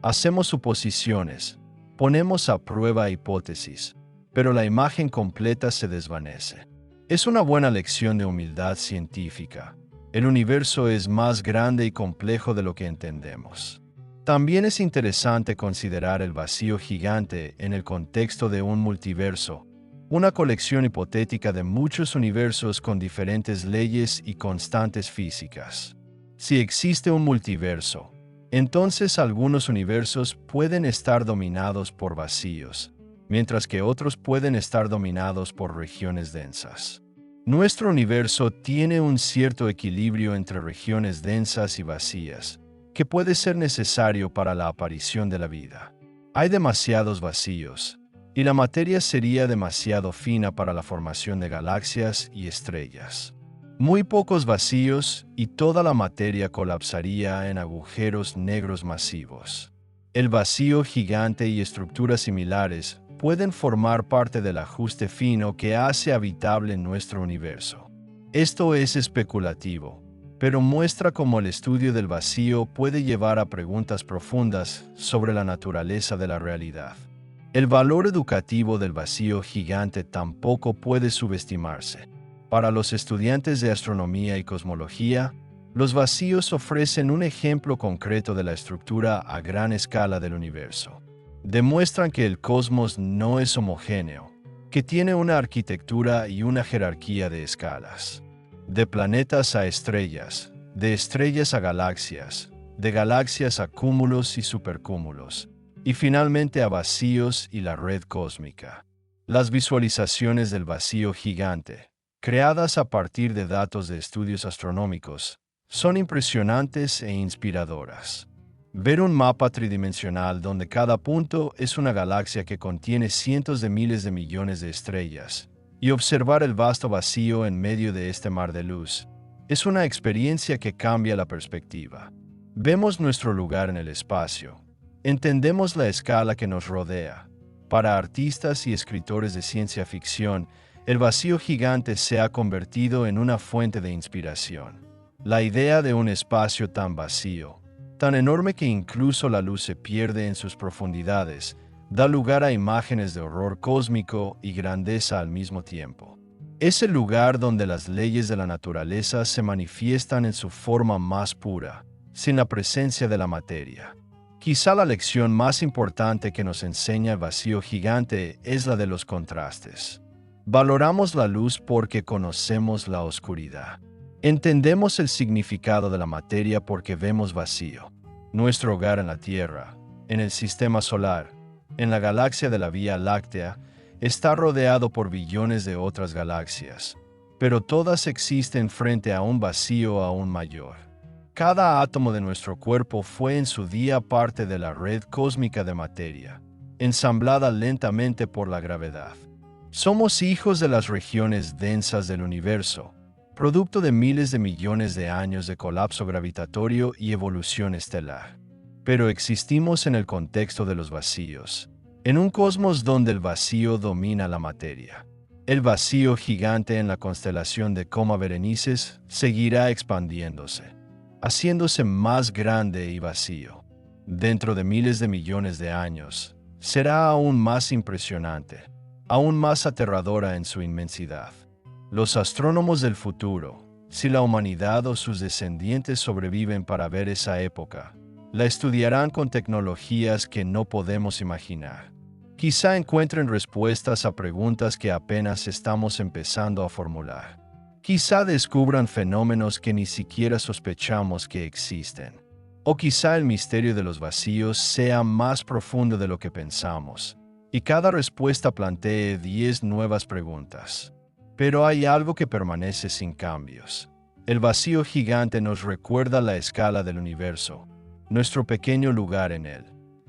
hacemos suposiciones, ponemos a prueba hipótesis, pero la imagen completa se desvanece. Es una buena lección de humildad científica. El universo es más grande y complejo de lo que entendemos. También es interesante considerar el vacío gigante en el contexto de un multiverso, una colección hipotética de muchos universos con diferentes leyes y constantes físicas. Si existe un multiverso, entonces algunos universos pueden estar dominados por vacíos, mientras que otros pueden estar dominados por regiones densas. Nuestro universo tiene un cierto equilibrio entre regiones densas y vacías, que puede ser necesario para la aparición de la vida. Hay demasiados vacíos, y la materia sería demasiado fina para la formación de galaxias y estrellas. Muy pocos vacíos y toda la materia colapsaría en agujeros negros masivos. El vacío gigante y estructuras similares pueden formar parte del ajuste fino que hace habitable nuestro universo. Esto es especulativo, pero muestra cómo el estudio del vacío puede llevar a preguntas profundas sobre la naturaleza de la realidad. El valor educativo del vacío gigante tampoco puede subestimarse. Para los estudiantes de astronomía y cosmología, los vacíos ofrecen un ejemplo concreto de la estructura a gran escala del universo. Demuestran que el cosmos no es homogéneo, que tiene una arquitectura y una jerarquía de escalas. De planetas a estrellas, de estrellas a galaxias, de galaxias a cúmulos y supercúmulos, y finalmente a vacíos y la red cósmica. Las visualizaciones del vacío gigante, creadas a partir de datos de estudios astronómicos, son impresionantes e inspiradoras. Ver un mapa tridimensional donde cada punto es una galaxia que contiene cientos de miles de millones de estrellas, y observar el vasto vacío en medio de este mar de luz, es una experiencia que cambia la perspectiva. Vemos nuestro lugar en el espacio, entendemos la escala que nos rodea. Para artistas y escritores de ciencia ficción, el vacío gigante se ha convertido en una fuente de inspiración. La idea de un espacio tan vacío, tan enorme que incluso la luz se pierde en sus profundidades, da lugar a imágenes de horror cósmico y grandeza al mismo tiempo. Es el lugar donde las leyes de la naturaleza se manifiestan en su forma más pura, sin la presencia de la materia. Quizá la lección más importante que nos enseña el vacío gigante es la de los contrastes. Valoramos la luz porque conocemos la oscuridad. Entendemos el significado de la materia porque vemos vacío. Nuestro hogar en la Tierra, en el sistema solar, en la galaxia de la Vía Láctea, está rodeado por billones de otras galaxias, pero todas existen frente a un vacío aún mayor. Cada átomo de nuestro cuerpo fue en su día parte de la red cósmica de materia, ensamblada lentamente por la gravedad. Somos hijos de las regiones densas del universo, producto de miles de millones de años de colapso gravitatorio y evolución estelar. Pero existimos en el contexto de los vacíos, en un cosmos donde el vacío domina la materia. El vacío gigante en la constelación de Coma Berenices seguirá expandiéndose, haciéndose más grande y vacío. Dentro de miles de millones de años, será aún más impresionante, aún más aterradora en su inmensidad. Los astrónomos del futuro, Si la humanidad o sus descendientes sobreviven para ver esa época, la estudiarán con tecnologías que no podemos imaginar. Quizá encuentren respuestas a preguntas que apenas estamos empezando a formular. Quizá descubran fenómenos que ni siquiera sospechamos que existen. O quizá el misterio de los vacíos sea más profundo de lo que pensamos, y cada respuesta plantee 10 nuevas preguntas. Pero hay algo que permanece sin cambios. El vacío gigante nos recuerda la escala del universo, nuestro pequeño lugar en él,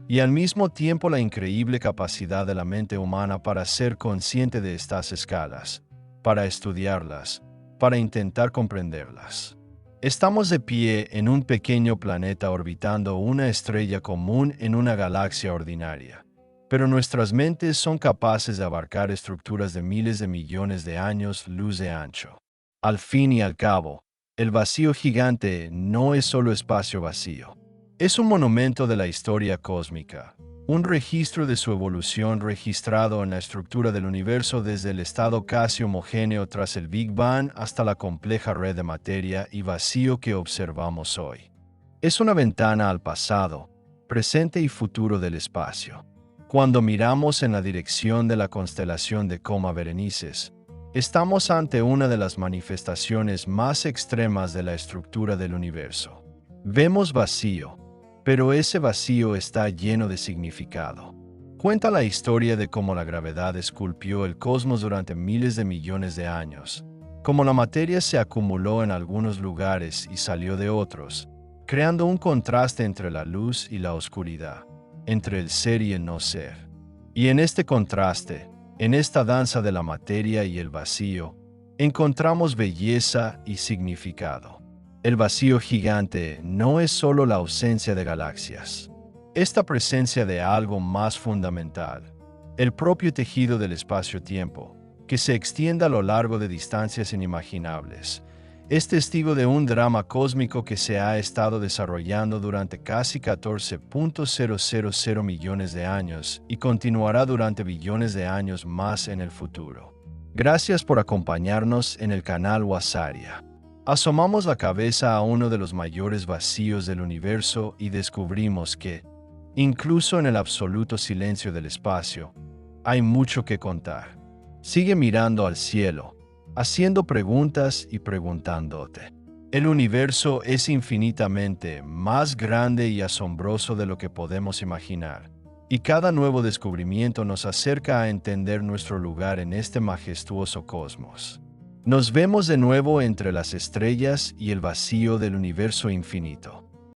y al mismo tiempo la increíble capacidad de la mente humana para ser consciente de estas escalas, para estudiarlas, para intentar comprenderlas. Estamos de pie en un pequeño planeta orbitando una estrella común en una galaxia ordinaria, pero nuestras mentes son capaces de abarcar estructuras de miles de millones de años luz de ancho. Al fin y al cabo, el vacío gigante no es solo espacio vacío. Es un monumento de la historia cósmica, un registro de su evolución registrado en la estructura del universo desde el estado casi homogéneo tras el Big Bang hasta la compleja red de materia y vacío que observamos hoy. Es una ventana al pasado, presente y futuro del espacio. Cuando miramos en la dirección de la constelación de Coma Berenices, estamos ante una de las manifestaciones más extremas de la estructura del universo. Vemos vacío, pero ese vacío está lleno de significado. Cuenta la historia de cómo la gravedad esculpió el cosmos durante miles de millones de años, cómo la materia se acumuló en algunos lugares y salió de otros, creando un contraste entre la luz y la oscuridad, entre el ser y el no ser. Y en este contraste, en esta danza de la materia y el vacío, encontramos belleza y significado. El vacío gigante no es solo la ausencia de galaxias. Esta presencia de algo más fundamental, el propio tejido del espacio-tiempo, que se extiende a lo largo de distancias inimaginables, es testigo de un drama cósmico que se ha estado desarrollando durante casi 14.000 millones de años y continuará durante billones de años más en el futuro. Gracias por acompañarnos en el canal Wasaria. Asomamos la cabeza a uno de los mayores vacíos del universo y descubrimos que, incluso en el absoluto silencio del espacio, hay mucho que contar. Sigue mirando al cielo, haciendo preguntas y preguntándote. El universo es infinitamente más grande y asombroso de lo que podemos imaginar, y cada nuevo descubrimiento nos acerca a entender nuestro lugar en este majestuoso cosmos. Nos vemos de nuevo entre las estrellas y el vacío del universo infinito.